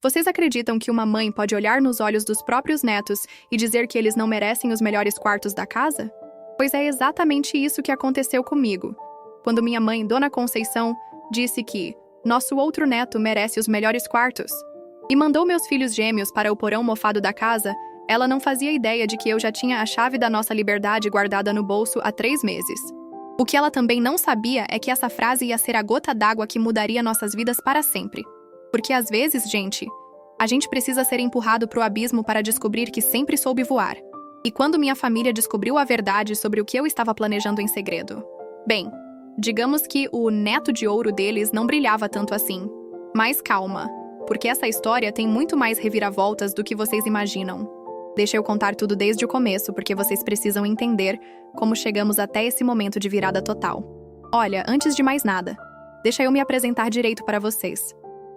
Vocês acreditam que uma mãe pode olhar nos olhos dos próprios netos e dizer que eles não merecem os melhores quartos da casa? Pois é exatamente isso que aconteceu comigo. Quando minha mãe, Dona Conceição, disse que nosso outro neto merece os melhores quartos e mandou meus filhos gêmeos para o porão mofado da casa, ela não fazia ideia de que eu já tinha a chave da nossa liberdade guardada no bolso há 3 meses. O que ela também não sabia é que essa frase ia ser a gota d'água que mudaria nossas vidas para sempre. Porque às vezes, a gente precisa ser empurrado pro abismo para descobrir que sempre soube voar. E quando minha família descobriu a verdade sobre o que eu estava planejando em segredo? Bem, digamos que o neto de ouro deles não brilhava tanto assim. Mas calma, porque essa história tem muito mais reviravoltas do que vocês imaginam. Deixa eu contar tudo desde o começo, porque vocês precisam entender como chegamos até esse momento de virada total. Olha, antes de mais nada, deixa eu me apresentar direito para vocês.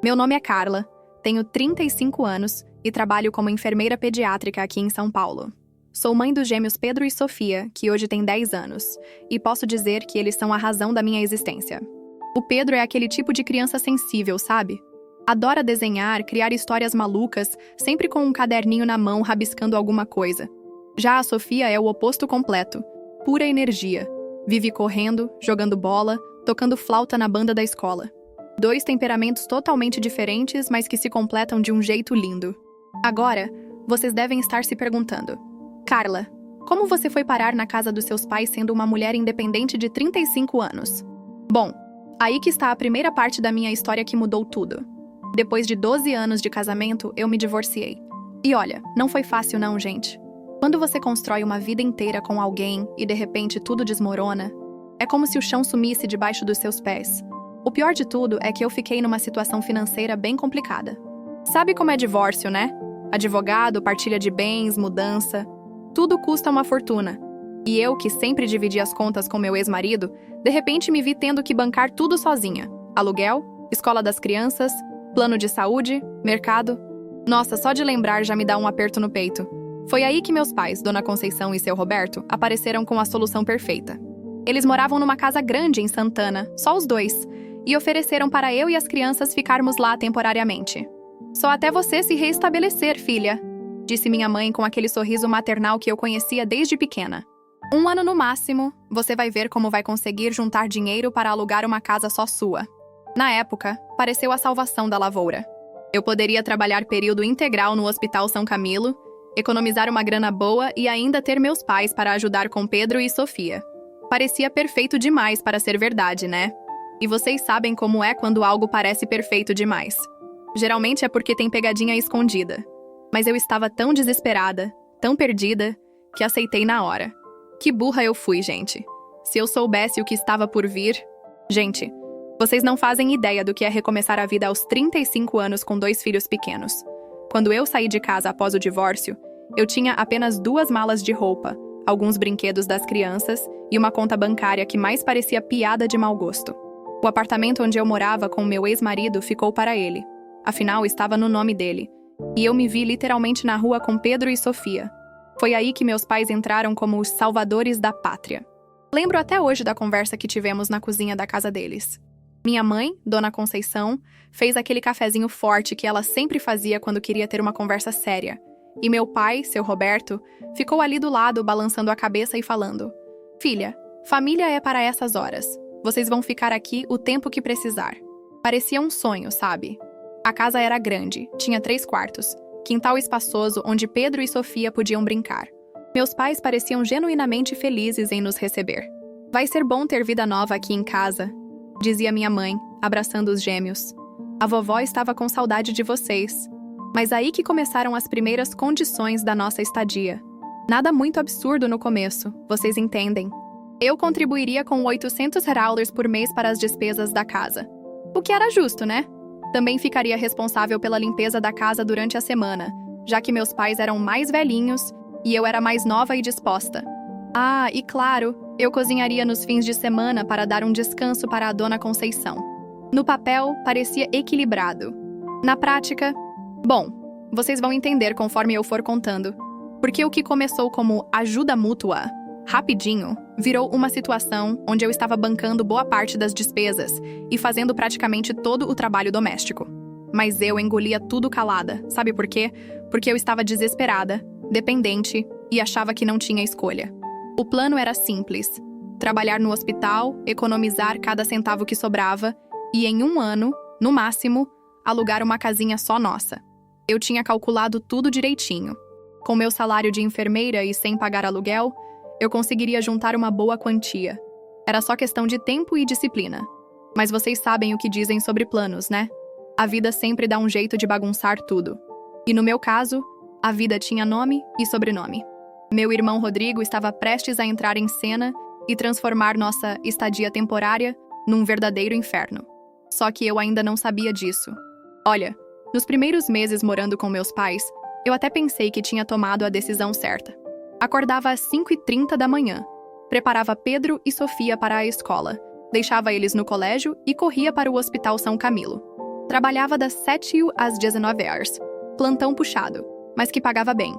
Meu nome é Carla, tenho 35 anos e trabalho como enfermeira pediátrica aqui em São Paulo. Sou mãe dos gêmeos Pedro e Sofia, que hoje têm 10 anos, e posso dizer que eles são a razão da minha existência. O Pedro é aquele tipo de criança sensível, sabe? Adora desenhar, criar histórias malucas, sempre com um caderninho na mão rabiscando alguma coisa. Já a Sofia é o oposto completo, pura energia. Vive correndo, jogando bola, tocando flauta na banda da escola. 2 temperamentos totalmente diferentes, mas que se completam de um jeito lindo. Agora, vocês devem estar se perguntando: Carla, como você foi parar na casa dos seus pais sendo uma mulher independente de 35 anos? Bom, aí que está a primeira parte da minha história que mudou tudo. Depois de 12 anos de casamento, eu me divorciei. E olha, não foi fácil não, gente. Quando você constrói uma vida inteira com alguém e de repente tudo desmorona, é como se o chão sumisse debaixo dos seus pés. O pior de tudo é que eu fiquei numa situação financeira bem complicada. Sabe como é divórcio, né? Advogado, partilha de bens, mudança. Tudo custa uma fortuna. E eu, que sempre dividi as contas com meu ex-marido, de repente me vi tendo que bancar tudo sozinha. Aluguel, escola das crianças, plano de saúde, mercado. Nossa, só de lembrar já me dá um aperto no peito. Foi aí que meus pais, Dona Conceição e seu Roberto, apareceram com a solução perfeita. Eles moravam numa casa grande em Santana, só os 2, e ofereceram para eu e as crianças ficarmos lá temporariamente. Só até você se reestabelecer, filha, disse minha mãe com aquele sorriso maternal que eu conhecia desde pequena. 1 ano no máximo, você vai ver como vai conseguir juntar dinheiro para alugar uma casa só sua. Na época, pareceu a salvação da lavoura. Eu poderia trabalhar período integral no Hospital São Camilo, economizar uma grana boa e ainda ter meus pais para ajudar com Pedro e Sofia. Parecia perfeito demais para ser verdade, né? E vocês sabem como é quando algo parece perfeito demais. Geralmente é porque tem pegadinha escondida. Mas eu estava tão desesperada, tão perdida, que aceitei na hora. Que burra eu fui, gente. Se eu soubesse o que estava por vir... Gente, vocês não fazem ideia do que é recomeçar a vida aos 35 anos com 2 filhos pequenos. Quando eu saí de casa após o divórcio, eu tinha apenas 2 malas de roupa, alguns brinquedos das crianças e uma conta bancária que mais parecia piada de mau gosto. O apartamento onde eu morava com meu ex-marido ficou para ele. Afinal, estava no nome dele. E eu me vi literalmente na rua com Pedro e Sofia. Foi aí que meus pais entraram como os salvadores da pátria. Lembro até hoje da conversa que tivemos na cozinha da casa deles. Minha mãe, Dona Conceição, fez aquele cafezinho forte que ela sempre fazia quando queria ter uma conversa séria. E meu pai, seu Roberto, ficou ali do lado, balançando a cabeça e falando: Filha, família é para essas horas. Vocês vão ficar aqui o tempo que precisar. Parecia um sonho, sabe? A casa era grande, tinha 3 quartos, quintal espaçoso onde Pedro e Sofia podiam brincar. Meus pais pareciam genuinamente felizes em nos receber. Vai ser bom ter vida nova aqui em casa, dizia minha mãe, abraçando os gêmeos. A vovó estava com saudade de vocês. Mas aí que começaram as primeiras condições da nossa estadia. Nada muito absurdo no começo, vocês entendem. Eu contribuiria com $800 por mês para as despesas da casa. O que era justo, né? Também ficaria responsável pela limpeza da casa durante a semana, já que meus pais eram mais velhinhos e eu era mais nova e disposta. Ah, e claro, eu cozinharia nos fins de semana para dar um descanso para a Dona Conceição. No papel, parecia equilibrado. Na prática, bom, vocês vão entender conforme eu for contando. Porque o que começou como ajuda mútua, rapidinho, virou uma situação onde eu estava bancando boa parte das despesas e fazendo praticamente todo o trabalho doméstico. Mas eu engolia tudo calada. Sabe por quê? Porque eu estava desesperada, dependente e achava que não tinha escolha. O plano era simples: trabalhar no hospital, economizar cada centavo que sobrava e, em 1 ano, no máximo, alugar uma casinha só nossa. Eu tinha calculado tudo direitinho. Com meu salário de enfermeira e sem pagar aluguel, eu conseguiria juntar uma boa quantia. Era só questão de tempo e disciplina. Mas vocês sabem o que dizem sobre planos, né? A vida sempre dá um jeito de bagunçar tudo. E no meu caso, a vida tinha nome e sobrenome. Meu irmão Rodrigo estava prestes a entrar em cena e transformar nossa estadia temporária num verdadeiro inferno. Só que eu ainda não sabia disso. Olha, nos primeiros meses morando com meus pais, eu até pensei que tinha tomado a decisão certa. Acordava às 5h30 da manhã, preparava Pedro e Sofia para a escola, deixava eles no colégio e corria para o Hospital São Camilo. Trabalhava das 7 às 19 horas, plantão puxado, mas que pagava bem.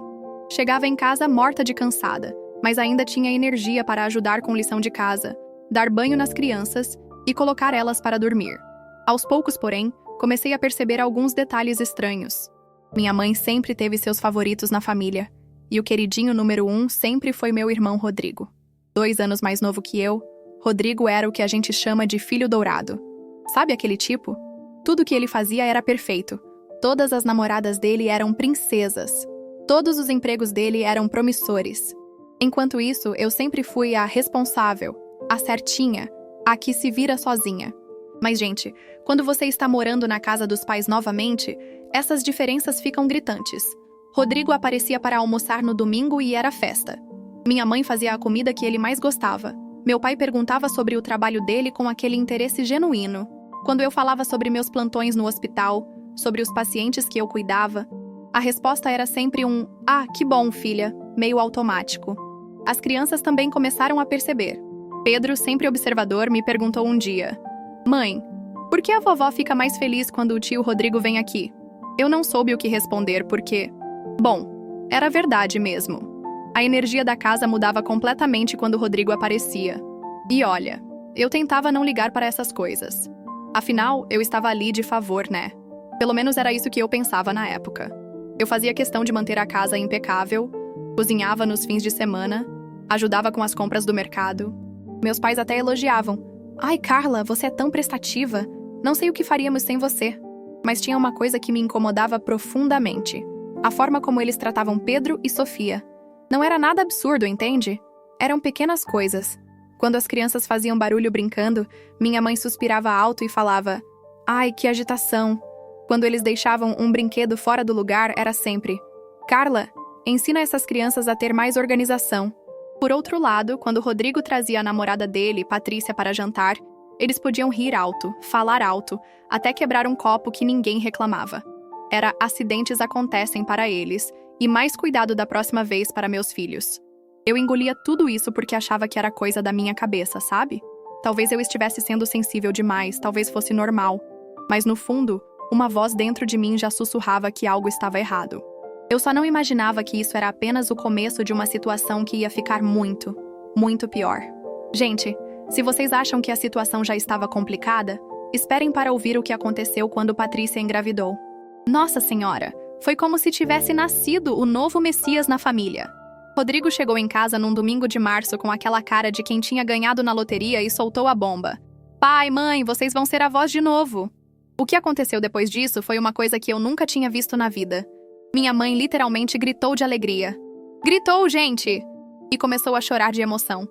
Chegava em casa morta de cansada, mas ainda tinha energia para ajudar com lição de casa, dar banho nas crianças e colocar elas para dormir. Aos poucos, porém, comecei a perceber alguns detalhes estranhos. Minha mãe sempre teve seus favoritos na família, e o queridinho número 1 sempre foi meu irmão Rodrigo. 2 anos mais novo que eu, Rodrigo era o que a gente chama de filho dourado. Sabe aquele tipo? Tudo que ele fazia era perfeito. Todas as namoradas dele eram princesas. Todos os empregos dele eram promissores. Enquanto isso, eu sempre fui a responsável, a certinha, a que se vira sozinha. Mas, gente, quando você está morando na casa dos pais novamente, essas diferenças ficam gritantes. Rodrigo aparecia para almoçar no domingo e era festa. Minha mãe fazia a comida que ele mais gostava. Meu pai perguntava sobre o trabalho dele com aquele interesse genuíno. Quando eu falava sobre meus plantões no hospital, sobre os pacientes que eu cuidava, a resposta era sempre um "Ah, que bom, filha", meio automático. As crianças também começaram a perceber. Pedro, sempre observador, me perguntou um dia: "Mãe, por que a vovó fica mais feliz quando o tio Rodrigo vem aqui?" Eu não soube o que responder porque, bom, era verdade mesmo. A energia da casa mudava completamente quando o Rodrigo aparecia. E olha, eu tentava não ligar para essas coisas. Afinal, eu estava ali de favor, né? Pelo menos era isso que eu pensava na época. Eu fazia questão de manter a casa impecável, cozinhava nos fins de semana, ajudava com as compras do mercado. Meus pais até elogiavam. "Ai, Carla, você é tão prestativa. Não sei o que faríamos sem você." Mas tinha uma coisa que me incomodava profundamente: a forma como eles tratavam Pedro e Sofia. Não era nada absurdo, entende? Eram pequenas coisas. Quando as crianças faziam barulho brincando, minha mãe suspirava alto e falava: "Ai, que agitação." Quando eles deixavam um brinquedo fora do lugar, era sempre: "Carla, ensina essas crianças a ter mais organização." Por outro lado, quando Rodrigo trazia a namorada dele, Patrícia, para jantar, eles podiam rir alto, falar alto, até quebrar um copo que ninguém reclamava. Era acidentes acontecem para eles, e mais cuidado da próxima vez para meus filhos. Eu engolia tudo isso porque achava que era coisa da minha cabeça, sabe? Talvez eu estivesse sendo sensível demais, talvez fosse normal. Mas no fundo, uma voz dentro de mim já sussurrava que algo estava errado. Eu só não imaginava que isso era apenas o começo de uma situação que ia ficar muito, muito pior. Gente, se vocês acham que a situação já estava complicada, esperem para ouvir o que aconteceu quando Patrícia engravidou. Nossa Senhora! Foi como se tivesse nascido o novo Messias na família. Rodrigo chegou em casa num domingo de março com aquela cara de quem tinha ganhado na loteria e soltou a bomba. "Pai, mãe, vocês vão ser avós de novo." O que aconteceu depois disso foi uma coisa que eu nunca tinha visto na vida. Minha mãe literalmente gritou de alegria. Gritou, gente! E começou a chorar de emoção.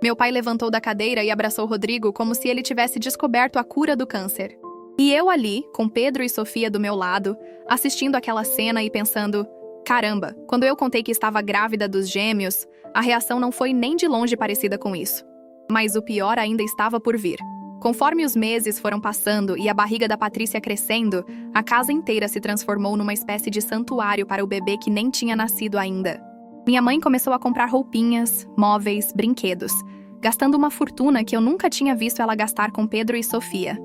Meu pai levantou da cadeira e abraçou Rodrigo como se ele tivesse descoberto a cura do câncer. E eu ali, com Pedro e Sofia do meu lado, assistindo aquela cena e pensando: caramba, quando eu contei que estava grávida dos gêmeos, a reação não foi nem de longe parecida com isso. Mas o pior ainda estava por vir. Conforme os meses foram passando e a barriga da Patrícia crescendo, a casa inteira se transformou numa espécie de santuário para o bebê que nem tinha nascido ainda. Minha mãe começou a comprar roupinhas, móveis, brinquedos, gastando uma fortuna que eu nunca tinha visto ela gastar com Pedro e Sofia.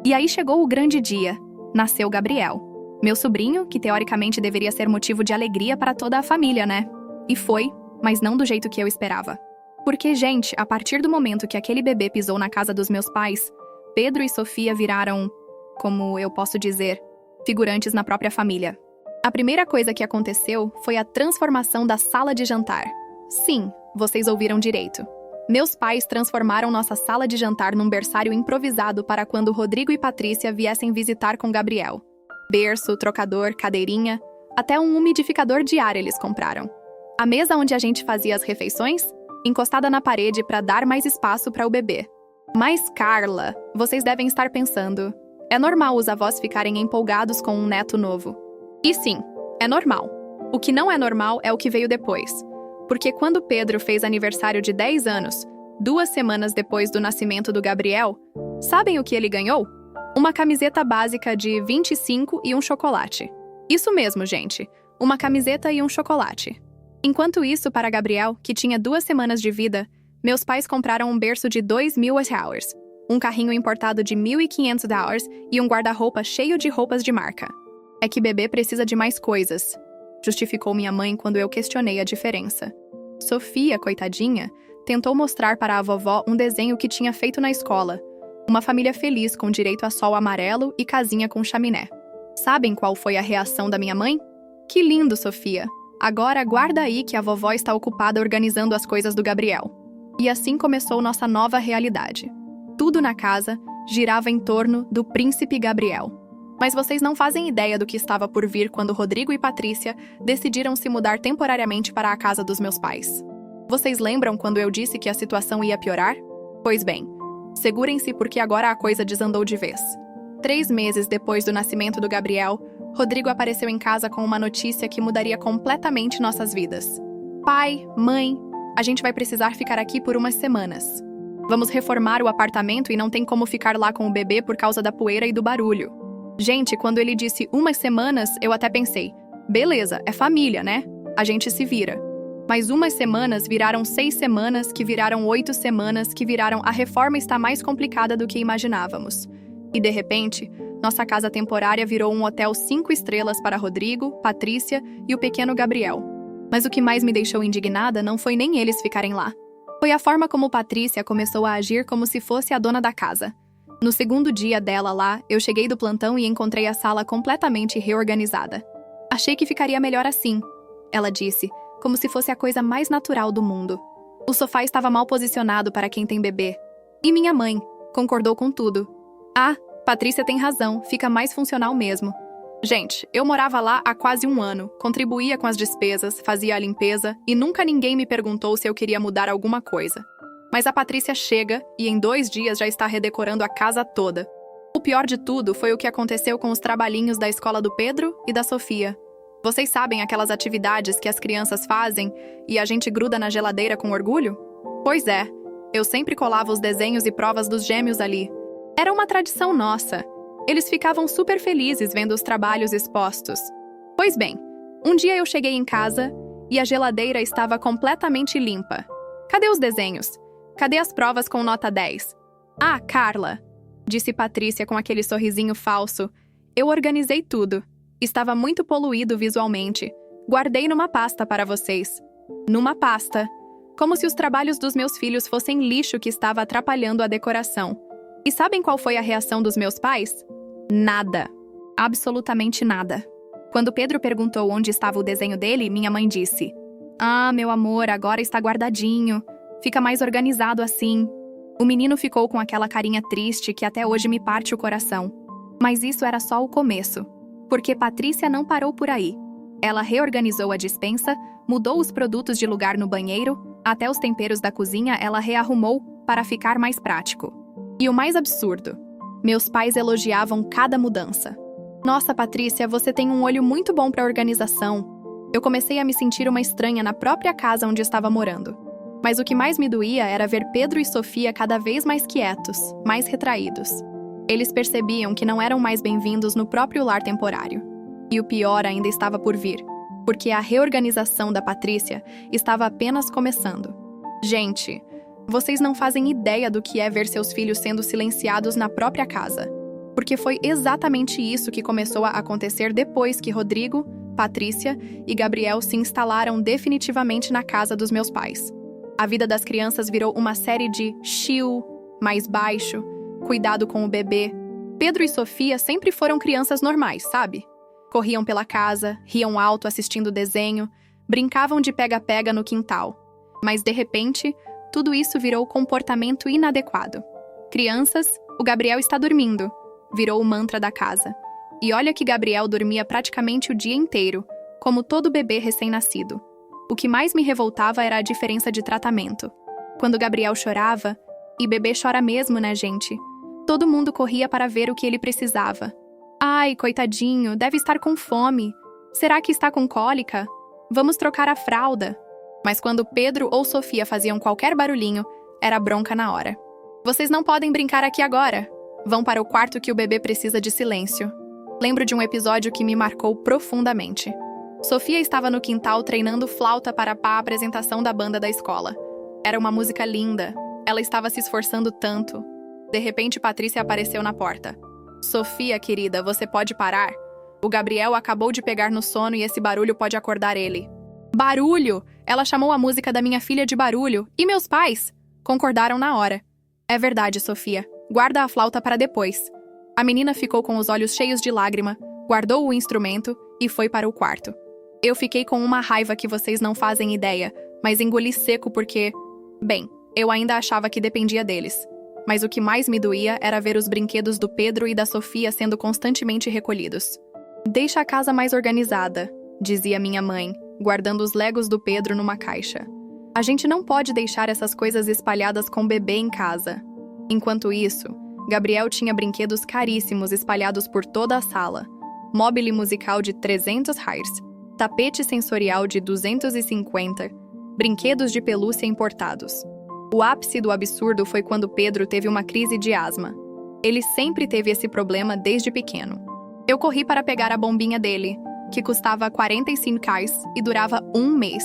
E aí chegou o grande dia. Nasceu Gabriel. Meu sobrinho, que teoricamente deveria ser motivo de alegria para toda a família, né? E foi, mas não do jeito que eu esperava. Porque, gente, a partir do momento que aquele bebê pisou na casa dos meus pais, Pedro e Sofia viraram, como eu posso dizer, figurantes na própria família. A primeira coisa que aconteceu foi a transformação da sala de jantar. Sim, vocês ouviram direito. Meus pais transformaram nossa sala de jantar num berçário improvisado para quando Rodrigo e Patrícia viessem visitar com Gabriel. Berço, trocador, cadeirinha, até um umidificador de ar eles compraram. A mesa onde a gente fazia as refeições, encostada na parede para dar mais espaço para o bebê. Mas, Carla, vocês devem estar pensando, é normal os avós ficarem empolgados com um neto novo. E sim, é normal. O que não é normal é o que veio depois. Porque quando Pedro fez aniversário de 10 anos, 2 semanas depois do nascimento do Gabriel, sabem o que ele ganhou? Uma camiseta básica de 25 e um chocolate. Isso mesmo, gente. Uma camiseta e um chocolate. Enquanto isso, para Gabriel, que tinha 2 semanas de vida, meus pais compraram um berço de $2.000, um carrinho importado de $1.500 e um guarda-roupa cheio de roupas de marca. É que bebê precisa de mais coisas, justificou minha mãe quando eu questionei a diferença. Sofia, coitadinha, tentou mostrar para a vovó um desenho que tinha feito na escola. Uma família feliz com direito a sol amarelo e casinha com chaminé. Sabem qual foi a reação da minha mãe? Que lindo, Sofia! Agora guarda aí que a vovó está ocupada organizando as coisas do Gabriel. E assim começou nossa nova realidade. Tudo na casa girava em torno do príncipe Gabriel. Mas vocês não fazem ideia do que estava por vir quando Rodrigo e Patrícia decidiram se mudar temporariamente para a casa dos meus pais. Vocês lembram quando eu disse que a situação ia piorar? Pois bem, segurem-se porque agora a coisa desandou de vez. 3 meses depois do nascimento do Gabriel, Rodrigo apareceu em casa com uma notícia que mudaria completamente nossas vidas. Pai, mãe, a gente vai precisar ficar aqui por umas semanas. Vamos reformar o apartamento e não tem como ficar lá com o bebê por causa da poeira e do barulho. Gente, quando ele disse umas semanas, eu até pensei, beleza, é família, né? A gente se vira. Mas umas semanas viraram 6 semanas, que viraram 8 semanas, que viraram a reforma está mais complicada do que imaginávamos. E de repente, nossa casa temporária virou um hotel 5 estrelas para Rodrigo, Patrícia e o pequeno Gabriel. Mas o que mais me deixou indignada não foi nem eles ficarem lá. Foi a forma como Patrícia começou a agir como se fosse a dona da casa. No segundo dia dela lá, eu cheguei do plantão e encontrei a sala completamente reorganizada. Achei que ficaria melhor assim, ela disse, como se fosse a coisa mais natural do mundo. O sofá estava mal posicionado para quem tem bebê. E minha mãe concordou com tudo. Ah, Patrícia tem razão, fica mais funcional mesmo. Gente, eu morava lá há quase 1 ano, contribuía com as despesas, fazia a limpeza e nunca ninguém me perguntou se eu queria mudar alguma coisa. Mas a Patrícia chega e em 2 dias já está redecorando a casa toda. O pior de tudo foi o que aconteceu com os trabalhinhos da escola do Pedro e da Sofia. Vocês sabem aquelas atividades que as crianças fazem e a gente gruda na geladeira com orgulho? Pois é, eu sempre colava os desenhos e provas dos gêmeos ali. Era uma tradição nossa. Eles ficavam super felizes vendo os trabalhos expostos. Pois bem, um dia eu cheguei em casa e a geladeira estava completamente limpa. Cadê os desenhos? Cadê as provas com nota 10? Ah, Carla, disse Patrícia com aquele sorrisinho falso. Eu organizei tudo. Estava muito poluído visualmente. Guardei numa pasta para vocês. Numa pasta. Como se os trabalhos dos meus filhos fossem lixo que estava atrapalhando a decoração. E sabem qual foi a reação dos meus pais? Nada. Absolutamente nada. Quando Pedro perguntou onde estava o desenho dele, minha mãe disse: Ah, meu amor, agora está guardadinho. Fica mais organizado assim. O menino ficou com aquela carinha triste que até hoje me parte o coração. Mas isso era só o começo. Porque Patrícia não parou por aí. Ela reorganizou a despensa, mudou os produtos de lugar no banheiro, até os temperos da cozinha ela rearrumou para ficar mais prático. E o mais absurdo, meus pais elogiavam cada mudança. Nossa, Patrícia, você tem um olho muito bom para organização. Eu comecei a me sentir uma estranha na própria casa onde estava morando. Mas o que mais me doía era ver Pedro e Sofia cada vez mais quietos, mais retraídos. Eles percebiam que não eram mais bem-vindos no próprio lar temporário. E o pior ainda estava por vir, porque a reorganização da Patrícia estava apenas começando. Gente, vocês não fazem ideia do que é ver seus filhos sendo silenciados na própria casa. Porque foi exatamente isso que começou a acontecer depois que Rodrigo, Patrícia e Gabriel se instalaram definitivamente na casa dos meus pais. A vida das crianças virou uma série de chill, mais baixo, cuidado com o bebê, Pedro e Sofia sempre foram crianças normais, sabe? Corriam pela casa, riam alto assistindo desenho, brincavam de pega-pega no quintal. Mas, de repente, tudo isso virou comportamento inadequado. Crianças, o Gabriel está dormindo, virou o mantra da casa. E olha que Gabriel dormia praticamente o dia inteiro, como todo bebê recém-nascido. O que mais me revoltava era a diferença de tratamento. Quando Gabriel chorava, e bebê chora mesmo, né, gente? Todo mundo corria para ver o que ele precisava. Ai, coitadinho, deve estar com fome. Será que está com cólica? Vamos trocar a fralda. Mas quando Pedro ou Sofia faziam qualquer barulhinho, era bronca na hora. Vocês não podem brincar aqui agora. Vão para o quarto que o bebê precisa de silêncio. Lembro de um episódio que me marcou profundamente. Sofia estava no quintal treinando flauta para a apresentação da banda da escola. Era uma música linda. Ela estava se esforçando tanto. De repente, Patrícia apareceu na porta. Sofia, querida, você pode parar? O Gabriel acabou de pegar no sono e esse barulho pode acordar ele. Barulho! Ela chamou a música da minha filha de barulho. E meus pais? Concordaram na hora. É verdade, Sofia. Guarda a flauta para depois. A menina ficou com os olhos cheios de lágrima, guardou o instrumento e foi para o quarto. Eu fiquei com uma raiva que vocês não fazem ideia, mas engoli seco porque... Bem, eu ainda achava que dependia deles. Mas o que mais me doía era ver os brinquedos do Pedro e da Sofia sendo constantemente recolhidos. Deixa a casa mais organizada, dizia minha mãe, guardando os legos do Pedro numa caixa. A gente não pode deixar essas coisas espalhadas com o bebê em casa. Enquanto isso, Gabriel tinha brinquedos caríssimos espalhados por toda a sala. Mobile musical de 300 reais, tapete sensorial de 250, brinquedos de pelúcia importados. O ápice do absurdo foi quando Pedro teve uma crise de asma. Ele sempre teve esse problema desde pequeno. Eu corri para pegar a bombinha dele, que custava 45 reais e durava 1 mês.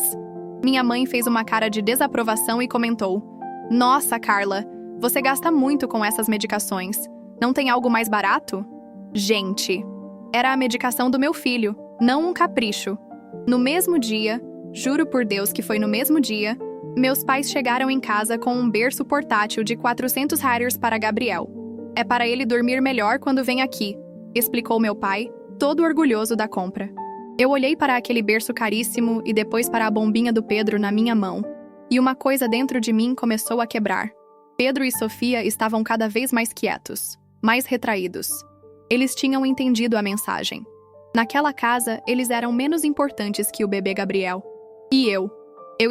Minha mãe fez uma cara de desaprovação e comentou: Nossa, Carla, você gasta muito com essas medicações. Não tem algo mais barato? Gente, era a medicação do meu filho, não um capricho. No mesmo dia, juro por Deus que foi no mesmo dia, meus pais chegaram em casa com um berço portátil de 400 reais para Gabriel. É para ele dormir melhor quando vem aqui, explicou meu pai, todo orgulhoso da compra. Eu olhei para aquele berço caríssimo e depois para a bombinha do Pedro na minha mão, e uma coisa dentro de mim começou a quebrar. Pedro e Sofia estavam cada vez mais quietos, mais retraídos. Eles tinham entendido a mensagem. Naquela casa, eles eram menos importantes que o bebê Gabriel. E eu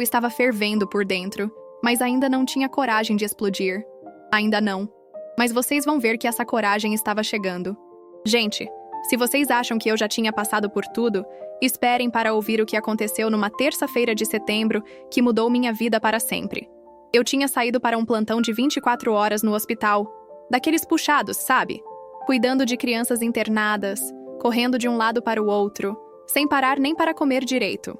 estava fervendo por dentro, mas ainda não tinha coragem de explodir. Ainda não. Mas vocês vão ver que essa coragem estava chegando. Gente, se vocês acham que eu já tinha passado por tudo, esperem para ouvir o que aconteceu numa terça-feira de setembro que mudou minha vida para sempre. Eu tinha saído para um plantão de 24 horas no hospital, daqueles puxados, sabe? Cuidando de crianças internadas, correndo de um lado para o outro, sem parar nem para comer direito.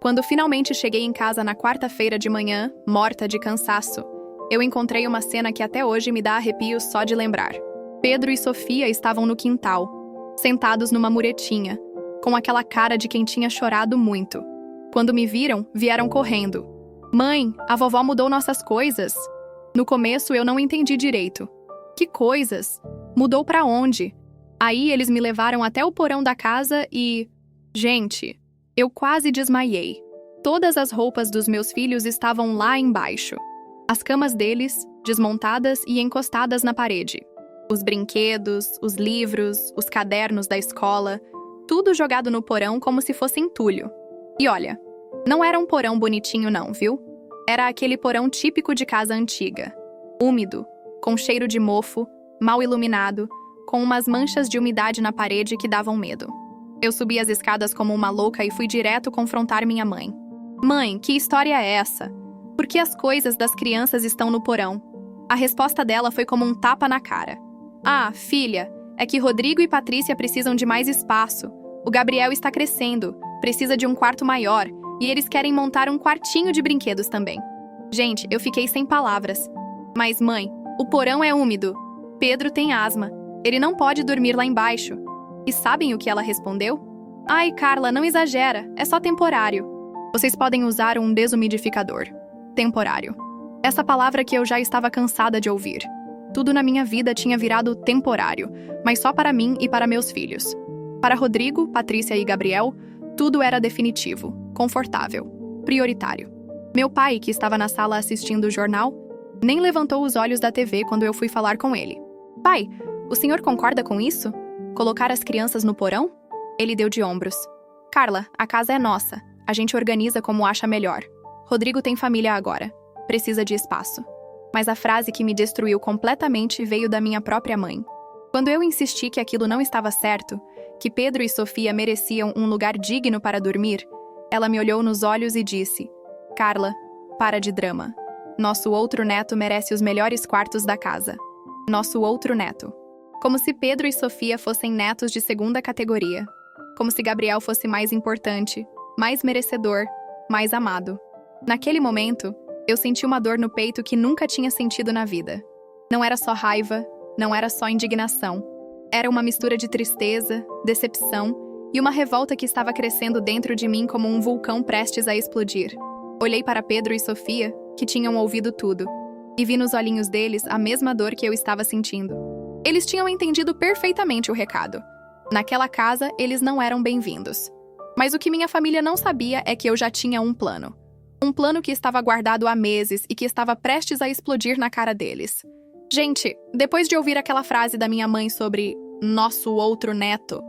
Quando finalmente cheguei em casa na quarta-feira de manhã, morta de cansaço, eu encontrei uma cena que até hoje me dá arrepios só de lembrar. Pedro e Sofia estavam no quintal, sentados numa muretinha, com aquela cara de quem tinha chorado muito. Quando me viram, vieram correndo. Mãe, a vovó mudou nossas coisas. No começo eu não entendi direito. Que coisas? Mudou pra onde? Aí eles me levaram até o porão da casa e... Gente, eu quase desmaiei. Todas as roupas dos meus filhos estavam lá embaixo. As camas deles, desmontadas e encostadas na parede. Os brinquedos, os livros, os cadernos da escola, tudo jogado no porão como se fosse entulho. E olha, não era um porão bonitinho não, viu? Era aquele porão típico de casa antiga. Úmido, com cheiro de mofo, mal iluminado, com umas manchas de umidade na parede que davam medo. Eu subi as escadas como uma louca e fui direto confrontar minha mãe. Mãe, que história é essa? Por que as coisas das crianças estão no porão? A resposta dela foi como um tapa na cara. Ah, filha, é que Rodrigo e Patrícia precisam de mais espaço. O Gabriel está crescendo, precisa de um quarto maior, e eles querem montar um quartinho de brinquedos também. Gente, eu fiquei sem palavras. Mas, mãe, o porão é úmido. Pedro tem asma. Ele não pode dormir lá embaixo. E sabem o que ela respondeu? Ai, Carla, não exagera, é só temporário. Vocês podem usar um desumidificador. Temporário. Essa palavra que eu já estava cansada de ouvir. tudo na minha vida tinha virado temporário, mas só para mim e para meus filhos. Para Rodrigo, Patrícia e Gabriel, tudo era definitivo, confortável, prioritário. Meu pai, que estava na sala assistindo o jornal, nem levantou os olhos da TV quando eu fui falar com ele. Pai, o senhor concorda com isso? Colocar as crianças no porão? Ele deu de ombros. Carla, a casa é nossa. A gente organiza como acha melhor. Rodrigo tem família agora. Precisa de espaço. Mas a frase que me destruiu completamente veio da minha própria mãe. Quando eu insisti que aquilo não estava certo, que Pedro e Sofia mereciam um lugar digno para dormir, ela me olhou nos olhos e disse: Carla, para de drama. Nosso outro neto merece os melhores quartos da casa. Nosso outro neto. Como se Pedro e Sofia fossem netos de segunda categoria. Como se Gabriel fosse mais importante, mais merecedor, mais amado. Naquele momento, eu senti uma dor no peito que nunca tinha sentido na vida. Não era só raiva, não era só indignação. Era uma mistura de tristeza, decepção e uma revolta que estava crescendo dentro de mim como um vulcão prestes a explodir. Olhei para Pedro e Sofia, que tinham ouvido tudo, e vi nos olhinhos deles a mesma dor que eu estava sentindo. Eles tinham entendido perfeitamente o recado. Naquela casa, eles não eram bem-vindos. Mas o que minha família não sabia é que eu já tinha um plano. Um plano que estava guardado há meses e que estava prestes a explodir na cara deles. Gente, depois de ouvir aquela frase da minha mãe sobre nosso outro neto,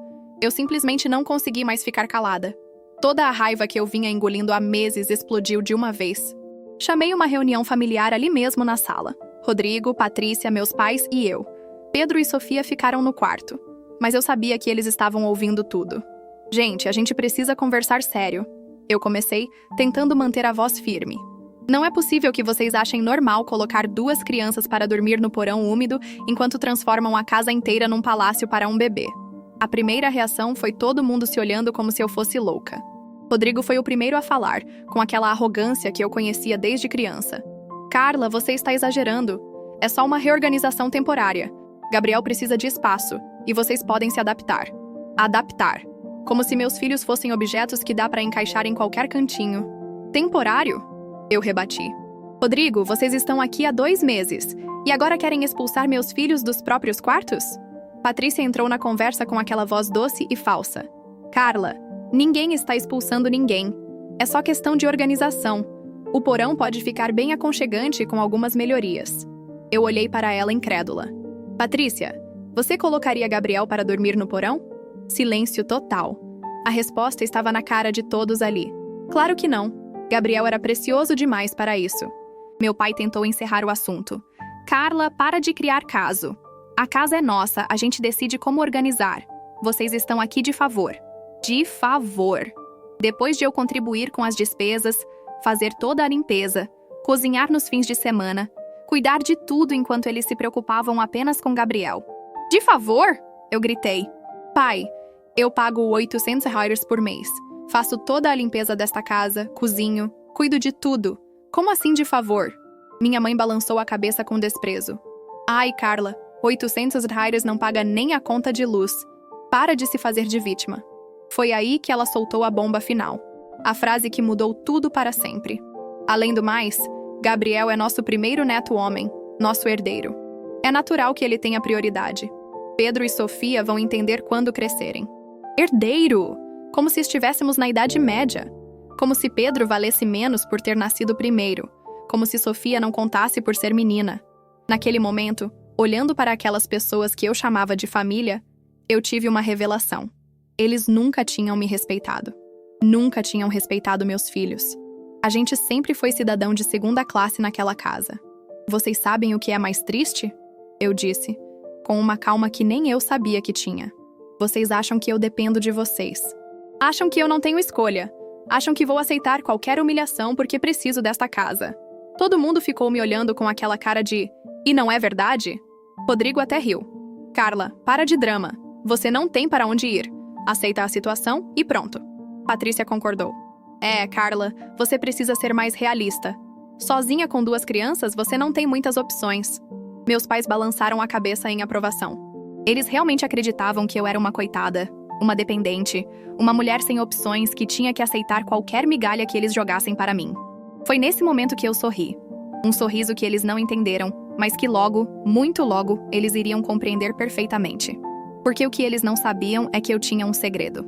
eu simplesmente não consegui mais ficar calada. Toda a raiva que eu vinha engolindo há meses explodiu de uma vez. Chamei uma reunião familiar ali mesmo na sala. Rodrigo, Patrícia, meus pais e eu. Pedro e Sofia ficaram no quarto. Mas eu sabia que eles estavam ouvindo tudo. Gente, a gente precisa conversar sério. Eu comecei, tentando manter a voz firme. Não é possível que vocês achem normal colocar 2 crianças para dormir no porão úmido enquanto transformam a casa inteira num palácio para um bebê. A primeira reação foi todo mundo se olhando como se eu fosse louca. Rodrigo foi o primeiro a falar, com aquela arrogância que eu conhecia desde criança. Carla, você está exagerando. É só uma reorganização temporária. Gabriel precisa de espaço, e vocês podem se adaptar. Adaptar. Como se meus filhos fossem objetos que dá para encaixar em qualquer cantinho. Temporário? Eu rebati. Rodrigo, vocês estão aqui há 2 meses, e agora querem expulsar meus filhos dos próprios quartos? Patrícia entrou na conversa com aquela voz doce e falsa. Carla, ninguém está expulsando ninguém. É só questão de organização. O porão pode ficar bem aconchegante com algumas melhorias. Eu olhei para ela incrédula. Patrícia, você colocaria Gabriel para dormir no porão? Silêncio total. A resposta estava na cara de todos ali. Claro que não. Gabriel era precioso demais para isso. Meu pai tentou encerrar o assunto. Carla, para de criar caso. A casa é nossa, a gente decide como organizar. Vocês estão aqui de favor. De favor. Depois de eu contribuir com as despesas, fazer toda a limpeza, cozinhar nos fins de semana, cuidar de tudo enquanto eles se preocupavam apenas com Gabriel. De favor? Eu gritei. Pai, eu pago R$ 800 por mês. Faço toda a limpeza desta casa, cozinho, cuido de tudo. Como assim de favor? Minha mãe balançou a cabeça com desprezo. Ai, Carla, R$ 800 não paga nem a conta de luz. Para de se fazer de vítima. Foi aí que ela soltou a bomba final. A frase que mudou tudo para sempre. Além do mais, Gabriel é nosso primeiro neto homem, nosso herdeiro. É natural que ele tenha prioridade. Pedro e Sofia vão entender quando crescerem. Herdeiro! Como se estivéssemos na Idade Média. Como se Pedro valesse menos por ter nascido primeiro. Como se Sofia não contasse por ser menina. Naquele momento, olhando para aquelas pessoas que eu chamava de família, eu tive uma revelação. Eles nunca tinham me respeitado. Nunca tinham respeitado meus filhos. A gente sempre foi cidadão de segunda classe naquela casa. Vocês sabem o que é mais triste? Eu disse, com uma calma que nem eu sabia que tinha. Vocês acham que eu dependo de vocês. Acham que eu não tenho escolha. Acham que vou aceitar qualquer humilhação porque preciso desta casa. Todo mundo ficou me olhando com aquela cara de "E não é verdade?" Rodrigo até riu. Carla, para de drama. Você não tem para onde ir. Aceita a situação e pronto. Patrícia concordou. Carla, você precisa ser mais realista. Sozinha com 2 crianças, você não tem muitas opções. Meus pais balançaram a cabeça em aprovação. Eles realmente acreditavam que eu era uma coitada, uma dependente, uma mulher sem opções que tinha que aceitar qualquer migalha que eles jogassem para mim. Foi nesse momento que eu sorri. Um sorriso que eles não entenderam, mas que logo, muito logo, eles iriam compreender perfeitamente. Porque o que eles não sabiam é que eu tinha um segredo.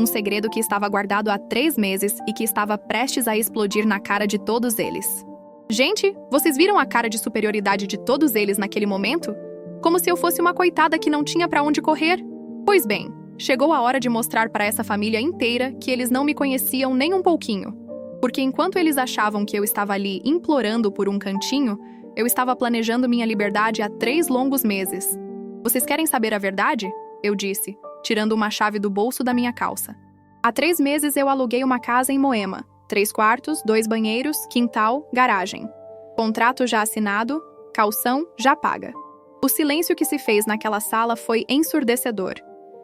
Um segredo que estava guardado há 3 meses e que estava prestes a explodir na cara de todos eles. Gente, vocês viram a cara de superioridade de todos eles naquele momento? Como se eu fosse uma coitada que não tinha para onde correr? Pois bem, chegou a hora de mostrar para essa família inteira que eles não me conheciam nem um pouquinho. Porque enquanto eles achavam que eu estava ali implorando por um cantinho, eu estava planejando minha liberdade há 3 longos meses. Vocês querem saber a verdade? Eu disse, tirando uma chave do bolso da minha calça. Há 3 meses eu aluguei uma casa em Moema. 3 quartos, 2 banheiros, quintal, garagem. Contrato já assinado, caução já paga. O silêncio que se fez naquela sala foi ensurdecedor.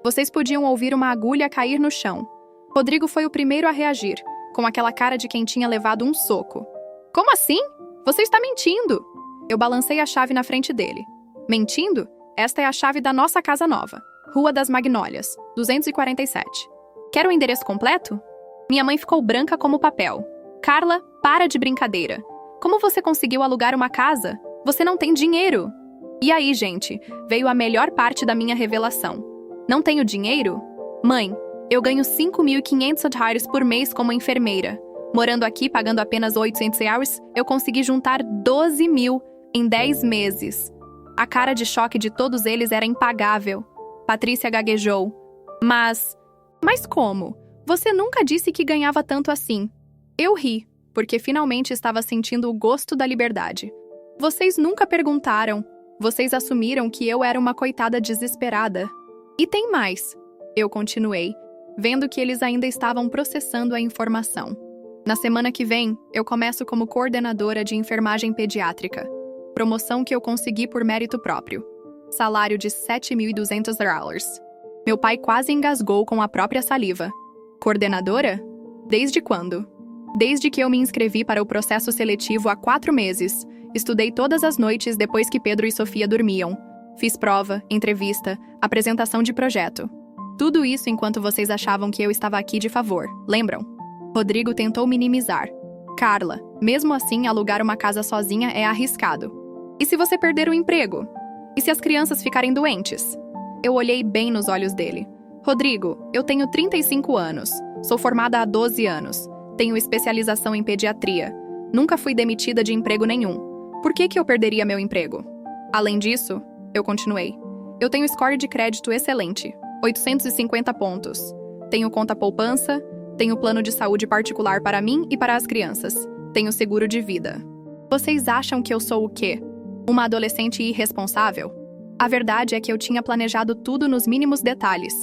Vocês podiam ouvir uma agulha cair no chão. Rodrigo foi o primeiro a reagir, com aquela cara de quem tinha levado um soco. Como assim? Você está mentindo! Eu balancei a chave na frente dele. Mentindo? Esta é a chave da nossa casa nova. Rua das Magnólias, 247. Quer o endereço completo? Minha mãe ficou branca como papel. Carla, para de brincadeira. Como você conseguiu alugar uma casa? Você não tem dinheiro. E aí, gente, veio a melhor parte da minha revelação. Não tenho dinheiro? Mãe, eu ganho $5.500 por mês como enfermeira. Morando aqui, pagando apenas $800, eu consegui juntar 12 mil em 10 meses. A cara de choque de todos eles era impagável. Patrícia gaguejou. Mas como? Você nunca disse que ganhava tanto assim. Eu ri, porque finalmente estava sentindo o gosto da liberdade. Vocês nunca perguntaram. Vocês assumiram que eu era uma coitada desesperada. E tem mais. Eu continuei, vendo que eles ainda estavam processando a informação. Na semana que vem, eu começo como coordenadora de enfermagem pediátrica. Promoção que eu consegui por mérito próprio. Salário de $7.200. Meu pai quase engasgou com a própria saliva. Coordenadora? Desde quando? Desde que eu me inscrevi para o processo seletivo há 4 meses. Estudei todas as noites depois que Pedro e Sofia dormiam. Fiz prova, entrevista, apresentação de projeto. Tudo isso enquanto vocês achavam que eu estava aqui de favor, lembram? Rodrigo tentou minimizar. Carla, mesmo assim, alugar uma casa sozinha é arriscado. E se você perder o emprego? E se as crianças ficarem doentes? Eu olhei bem nos olhos dele. Rodrigo, eu tenho 35 anos. Sou formada há 12 anos. Tenho especialização em pediatria. Nunca fui demitida de emprego nenhum. Por que eu perderia meu emprego? Além disso, eu continuei. Eu tenho score de crédito excelente. 850 pontos. Tenho conta poupança. Tenho plano de saúde particular para mim e para as crianças. Tenho seguro de vida. Vocês acham que eu sou o quê? Uma adolescente irresponsável? A verdade é que eu tinha planejado tudo nos mínimos detalhes.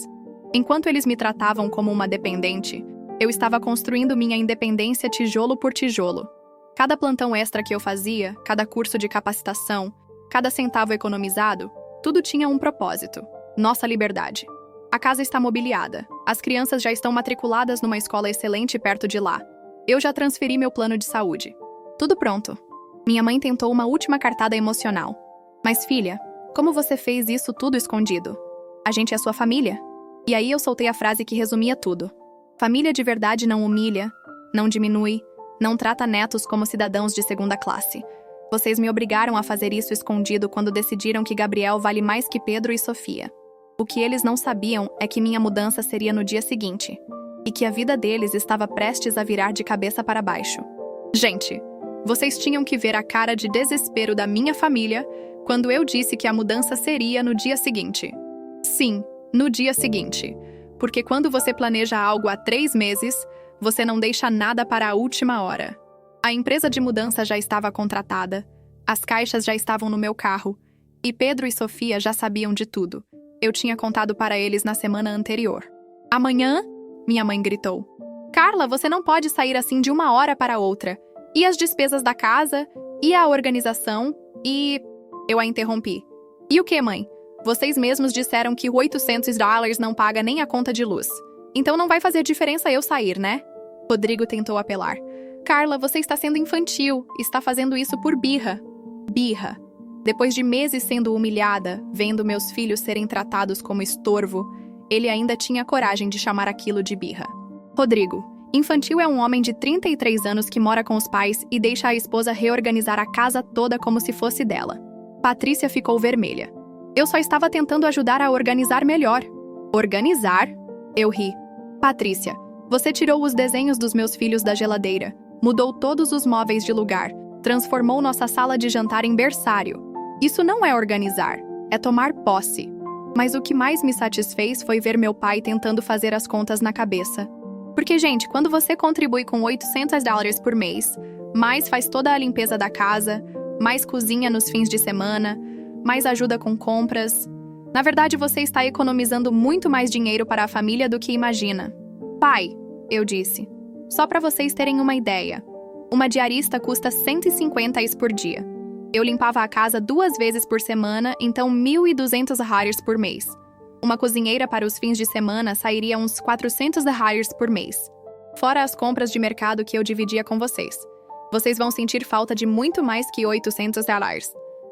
Enquanto eles me tratavam como uma dependente, eu estava construindo minha independência tijolo por tijolo. Cada plantão extra que eu fazia, cada curso de capacitação, cada centavo economizado, tudo tinha um propósito: nossa liberdade. A casa está mobiliada. As crianças já estão matriculadas numa escola excelente perto de lá. Eu já transferi meu plano de saúde. Tudo pronto. Minha mãe tentou uma última cartada emocional. Mas filha, como você fez isso tudo escondido? A gente é sua família. E aí eu soltei a frase que resumia tudo. Família de verdade não humilha, não diminui, não trata netos como cidadãos de segunda classe. Vocês me obrigaram a fazer isso escondido quando decidiram que Gabriel vale mais que Pedro e Sofia. O que eles não sabiam é que minha mudança seria no dia seguinte, e que a vida deles estava prestes a virar de cabeça para baixo. Gente, vocês tinham que ver a cara de desespero da minha família quando eu disse que a mudança seria no dia seguinte. Sim, no dia seguinte. Porque quando você planeja algo há 3 meses, você não deixa nada para a última hora. A empresa de mudança já estava contratada, as caixas já estavam no meu carro, e Pedro e Sofia já sabiam de tudo. Eu tinha contado para eles na semana anterior. Amanhã? Minha mãe gritou. Carla, você não pode sair assim de uma hora para outra. E as despesas da casa? E a organização? E... Eu a interrompi. E o que, mãe? Vocês mesmos disseram que $800 não paga nem a conta de luz. Então não vai fazer diferença eu sair, né? Rodrigo tentou apelar. Carla, você está sendo infantil. Está fazendo isso por birra. Birra. Depois de meses sendo humilhada, vendo meus filhos serem tratados como estorvo, ele ainda tinha coragem de chamar aquilo de birra. Rodrigo, infantil é um homem de 33 anos que mora com os pais e deixa a esposa reorganizar a casa toda como se fosse dela. Patrícia ficou vermelha. Eu só estava tentando ajudar a organizar melhor. Organizar? Eu ri. Patrícia, você tirou os desenhos dos meus filhos da geladeira, mudou todos os móveis de lugar, transformou nossa sala de jantar em berçário. Isso não é organizar, é tomar posse. Mas o que mais me satisfez foi ver meu pai tentando fazer as contas na cabeça. Porque, gente, quando você contribui com $800 por mês, mais faz toda a limpeza da casa, mais cozinha nos fins de semana, mais ajuda com compras. Na verdade, você está economizando muito mais dinheiro para a família do que imagina. Pai, eu disse, só para vocês terem uma ideia, uma diarista custa $150 por dia. Eu limpava a casa 2 vezes por semana, então $1.200 por mês. Uma cozinheira para os fins de semana sairia uns $400 por mês. Fora as compras de mercado que eu dividia com vocês. Vocês vão sentir falta de muito mais que $800.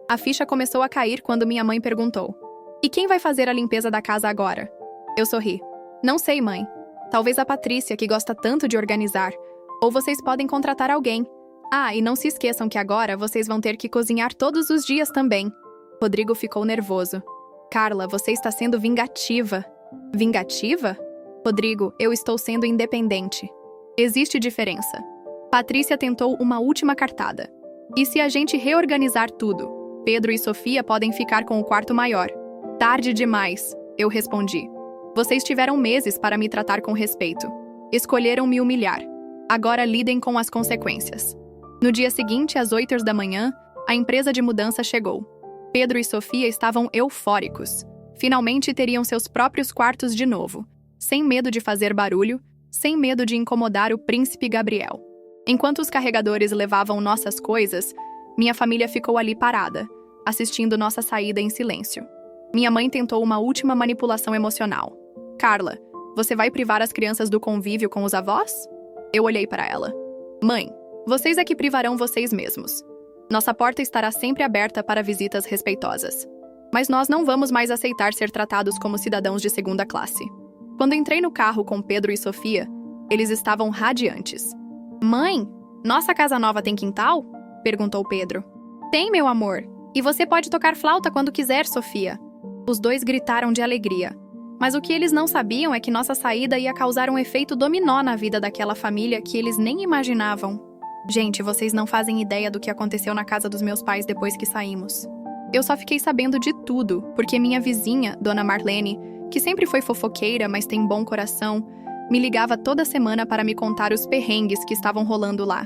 A ficha começou a cair quando minha mãe perguntou: "E quem vai fazer a limpeza da casa agora?" Eu sorri. "Não sei, mãe. Talvez a Patrícia, que gosta tanto de organizar. Ou vocês podem contratar alguém. Ah, e não se esqueçam que agora vocês vão ter que cozinhar todos os dias também." Rodrigo ficou nervoso. "Carla, você está sendo vingativa." Vingativa? Rodrigo, eu estou sendo independente. Existe diferença. Patrícia tentou uma última cartada. "E se a gente reorganizar tudo? Pedro e Sofia podem ficar com o quarto maior." "Tarde demais", eu respondi. "Vocês tiveram meses para me tratar com respeito. Escolheram me humilhar. Agora lidem com as consequências." No dia seguinte, às 8 da manhã, a empresa de mudança chegou. Pedro e Sofia estavam eufóricos. Finalmente teriam seus próprios quartos de novo, sem medo de fazer barulho, sem medo de incomodar o príncipe Gabriel. Enquanto os carregadores levavam nossas coisas, minha família ficou ali parada, assistindo nossa saída em silêncio. Minha mãe tentou uma última manipulação emocional. "Carla, você vai privar as crianças do convívio com os avós?" Eu olhei para ela. "Mãe, vocês é que privarão vocês mesmos. Nossa porta estará sempre aberta para visitas respeitosas. Mas nós não vamos mais aceitar ser tratados como cidadãos de segunda classe." Quando entrei no carro com Pedro e Sofia, eles estavam radiantes. "Mãe, nossa casa nova tem quintal?" perguntou Pedro. "Tem, meu amor. E você pode tocar flauta quando quiser, Sofia." Os dois gritaram de alegria. Mas o que eles não sabiam é que nossa saída ia causar um efeito dominó na vida daquela família que eles nem imaginavam. Gente, vocês não fazem ideia do que aconteceu na casa dos meus pais depois que saímos. Eu só fiquei sabendo de tudo, porque minha vizinha, Dona Marlene, que sempre foi fofoqueira, mas tem bom coração, me ligava toda semana para me contar os perrengues que estavam rolando lá.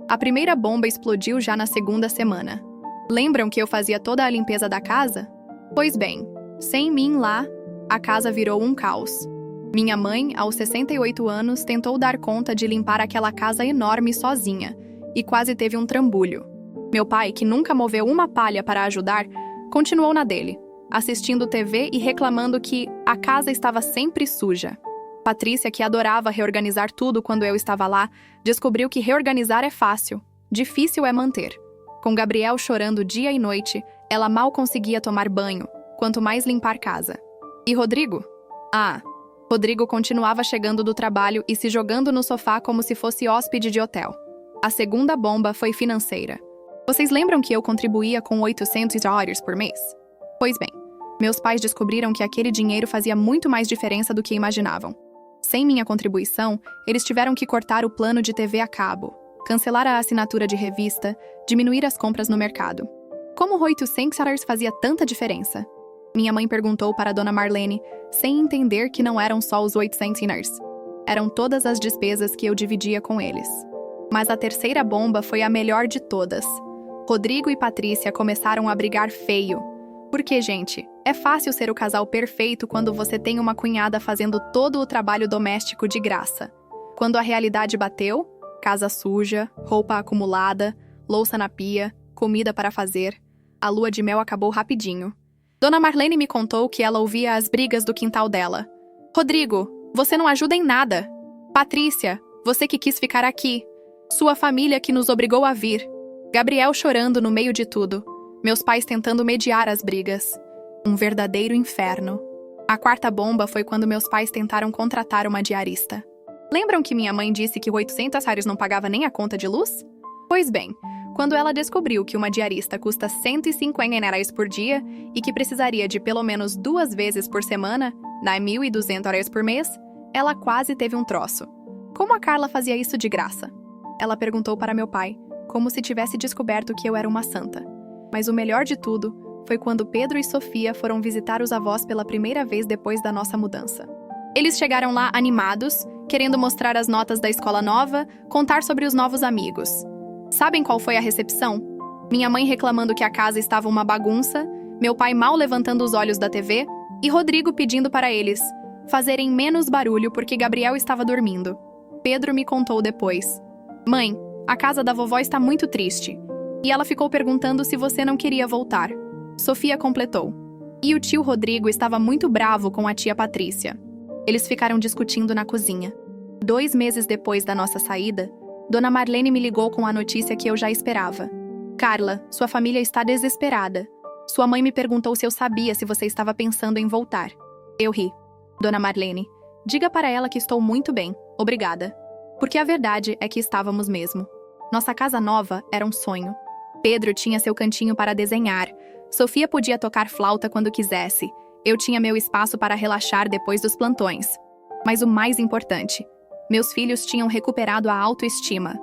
A primeira bomba explodiu já na segunda semana. Lembram que eu fazia toda a limpeza da casa? Pois bem, sem mim lá, a casa virou um caos. Minha mãe, aos 68 anos, tentou dar conta de limpar aquela casa enorme sozinha, e quase teve um trambolho. Meu pai, que nunca moveu uma palha para ajudar, continuou na dele, assistindo TV e reclamando que a casa estava sempre suja. Patrícia, que adorava reorganizar tudo quando eu estava lá, descobriu que reorganizar é fácil, difícil é manter. Com Gabriel chorando dia e noite, ela mal conseguia tomar banho, quanto mais limpar casa. E Rodrigo? Rodrigo continuava chegando do trabalho e se jogando no sofá como se fosse hóspede de hotel. A segunda bomba foi financeira. Vocês lembram que eu contribuía com $800 por mês? Pois bem, meus pais descobriram que aquele dinheiro fazia muito mais diferença do que imaginavam. Sem minha contribuição, eles tiveram que cortar o plano de TV a cabo, cancelar a assinatura de revista, diminuir as compras no mercado. Como $800 fazia tanta diferença? Minha mãe perguntou para Dona Marlene, sem entender que não eram só os $800. Eram todas as despesas que eu dividia com eles. Mas a terceira bomba foi a melhor de todas. Rodrigo e Patrícia começaram a brigar feio. Porque, gente, é fácil ser o casal perfeito quando você tem uma cunhada fazendo todo o trabalho doméstico de graça. Quando a realidade bateu, casa suja, roupa acumulada, louça na pia, comida para fazer, a lua de mel acabou rapidinho. Dona Marlene me contou que ela ouvia as brigas do quintal dela. "Rodrigo, você não ajuda em nada. Patrícia, você que quis ficar aqui. Sua família que nos obrigou a vir. Gabriel chorando no meio de tudo. Meus pais tentando mediar as brigas. Um verdadeiro inferno." A quarta bomba foi quando meus pais tentaram contratar uma diarista. Lembram que minha mãe disse que $800 não pagava nem a conta de luz? Pois bem, Quando ela descobriu que uma diarista custa R$ 150 por dia e que precisaria de pelo menos 2 vezes por semana, dá R$ 1.200 por mês, ela quase teve um troço. Como a Carla fazia isso de graça? Ela perguntou para meu pai, como se tivesse descoberto que eu era uma santa. Mas o melhor de tudo foi quando Pedro e Sofia foram visitar os avós pela primeira vez depois da nossa mudança. Eles chegaram lá animados, querendo mostrar as notas da escola nova, contar sobre os novos amigos. Sabem qual foi a recepção? Minha mãe reclamando que a casa estava uma bagunça, meu pai mal levantando os olhos da TV e Rodrigo pedindo para eles fazerem menos barulho porque Gabriel estava dormindo. Pedro me contou depois. Mãe, a casa da vovó está muito triste. E ela ficou perguntando se você não queria voltar. Sofia completou. E o tio Rodrigo estava muito bravo com a tia Patrícia. Eles ficaram discutindo na cozinha. 2 meses depois da nossa saída, Dona Marlene me ligou com a notícia que eu já esperava. Carla, sua família está desesperada. Sua mãe me perguntou se eu sabia se você estava pensando em voltar. Eu ri. Dona Marlene, diga para ela que estou muito bem. Obrigada. Porque a verdade é que estávamos mesmo. Nossa casa nova era um sonho. Pedro tinha seu cantinho para desenhar. Sofia podia tocar flauta quando quisesse. Eu tinha meu espaço para relaxar depois dos plantões. Mas o mais importante, meus filhos tinham recuperado a autoestima.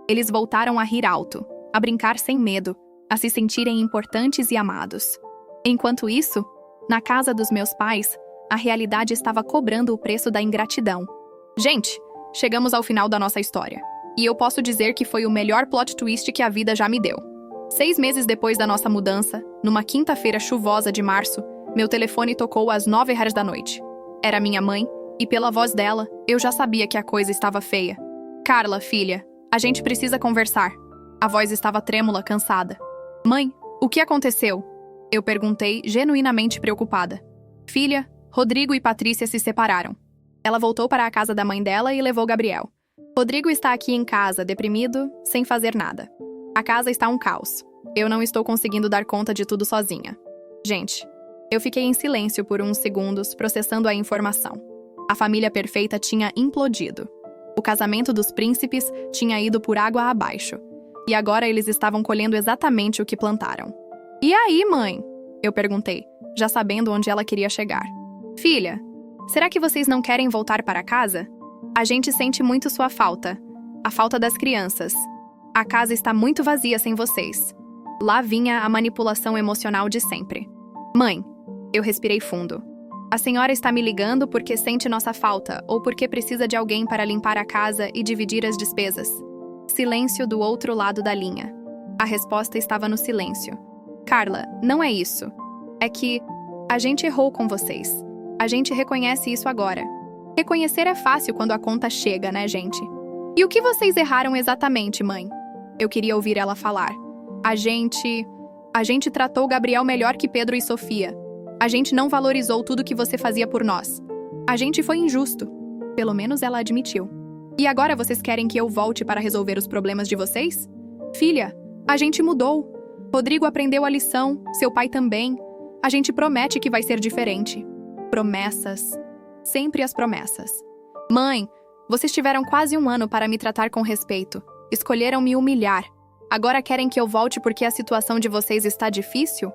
Eles voltaram a rir alto, a brincar sem medo, a se sentirem importantes e amados. Enquanto isso, na casa dos meus pais, a realidade estava cobrando o preço da ingratidão. Gente, chegamos ao final da nossa história. E eu posso dizer que foi o melhor plot twist que a vida já me deu. 6 meses depois da nossa mudança, numa quinta-feira chuvosa de março, meu telefone tocou às 9h da noite. Era minha mãe, e pela voz dela, eu já sabia que a coisa estava feia. Carla, filha, a gente precisa conversar. A voz estava trêmula, cansada. Mãe, o que aconteceu? Eu perguntei, genuinamente preocupada. Filha, Rodrigo e Patrícia se separaram. Ela voltou para a casa da mãe dela e levou Gabriel. Rodrigo está aqui em casa, deprimido, sem fazer nada. A casa está um caos. Eu não estou conseguindo dar conta de tudo sozinha. Gente, eu fiquei em silêncio por uns segundos, processando a informação. A família perfeita tinha implodido. O casamento dos príncipes tinha ido por água abaixo. E agora eles estavam colhendo exatamente o que plantaram. E aí, mãe? Eu perguntei, já sabendo onde ela queria chegar. Filha, será que vocês não querem voltar para casa? A gente sente muito sua falta. A falta das crianças. A casa está muito vazia sem vocês. Lá vinha a manipulação emocional de sempre. Mãe, eu respirei fundo. A senhora está me ligando porque sente nossa falta ou porque precisa de alguém para limpar a casa e dividir as despesas? Silêncio do outro lado da linha. A resposta estava no silêncio. Carla, não é isso. É que a gente errou com vocês. A gente reconhece isso agora. Reconhecer é fácil quando a conta chega, né, gente? E o que vocês erraram exatamente, mãe? Eu queria ouvir ela falar. A gente tratou o Gabriel melhor que Pedro e Sofia. A gente não valorizou tudo que você fazia por nós. A gente foi injusto. Pelo menos ela admitiu. E agora vocês querem que eu volte para resolver os problemas de vocês? Filha, a gente mudou. Rodrigo aprendeu a lição, seu pai também. A gente promete que vai ser diferente. Promessas. Sempre as promessas. Mãe, vocês tiveram quase 1 ano para me tratar com respeito. Escolheram me humilhar. Agora querem que eu volte porque a situação de vocês está difícil?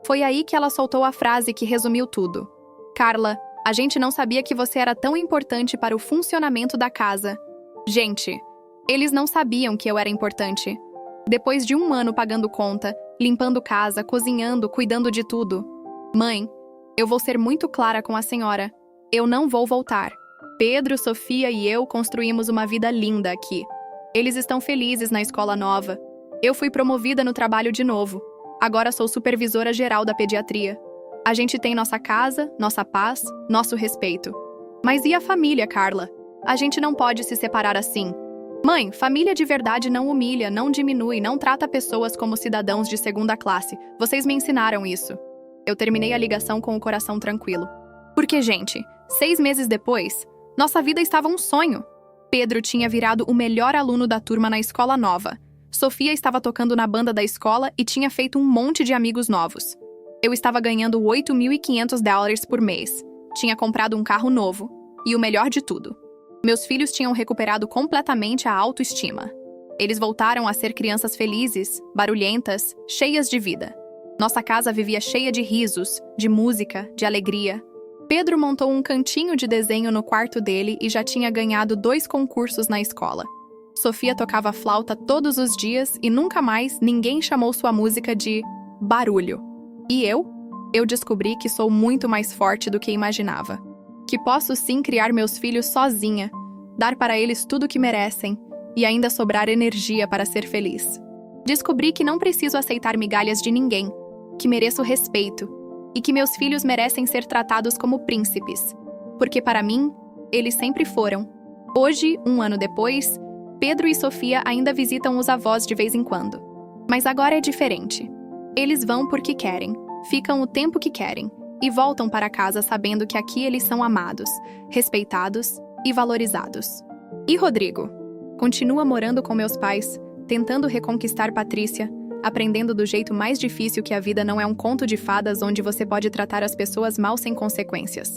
Foi aí que ela soltou a frase que resumiu tudo. Carla, a gente não sabia que você era tão importante para o funcionamento da casa. Gente, eles não sabiam que eu era importante. Depois de 1 ano pagando conta, limpando casa, cozinhando, cuidando de tudo. Mãe, eu vou ser muito clara com a senhora. Eu não vou voltar. Pedro, Sofia e eu construímos uma vida linda aqui. Eles estão felizes na escola nova. Eu fui promovida no trabalho de novo. Agora sou supervisora geral da pediatria. A gente tem nossa casa, nossa paz, nosso respeito. Mas e a família, Carla? A gente não pode se separar assim. Mãe, família de verdade não humilha, não diminui, não trata pessoas como cidadãos de 2ª classe. Vocês me ensinaram isso. Eu terminei a ligação com o coração tranquilo. Porque, gente, 6 meses depois, nossa vida estava um sonho. Pedro tinha virado o melhor aluno da turma na escola nova. Sofia estava tocando na banda da escola e tinha feito um monte de amigos novos. Eu estava ganhando $8.500 por mês. Tinha comprado um carro novo. E o melhor de tudo, meus filhos tinham recuperado completamente a autoestima. Eles voltaram a ser crianças felizes, barulhentas, cheias de vida. Nossa casa vivia cheia de risos, de música, de alegria. Pedro montou um cantinho de desenho no quarto dele e já tinha ganhado 2 concursos na escola. Sofia tocava flauta todos os dias e nunca mais ninguém chamou sua música de barulho. E eu? Eu descobri que sou muito mais forte do que imaginava. Que posso sim criar meus filhos sozinha, dar para eles tudo o que merecem e ainda sobrar energia para ser feliz. Descobri que não preciso aceitar migalhas de ninguém, que mereço respeito e que meus filhos merecem ser tratados como príncipes, porque para mim, eles sempre foram. Hoje, 1 ano depois, Pedro e Sofia ainda visitam os avós de vez em quando. Mas agora é diferente. Eles vão porque querem, ficam o tempo que querem e voltam para casa sabendo que aqui eles são amados, respeitados e valorizados. E Rodrigo? Continua morando com meus pais, tentando reconquistar Patrícia, aprendendo do jeito mais difícil que a vida não é um conto de fadas onde você pode tratar as pessoas mal sem consequências.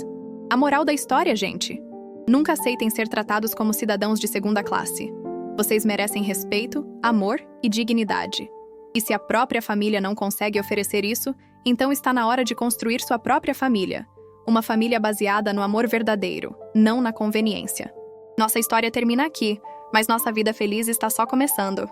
A moral da história, gente: nunca aceitem ser tratados como cidadãos de segunda classe. Vocês merecem respeito, amor e dignidade. E se a própria família não consegue oferecer isso, então está na hora de construir sua própria família. Uma família baseada no amor verdadeiro, não na conveniência. Nossa história termina aqui, mas nossa vida feliz está só começando.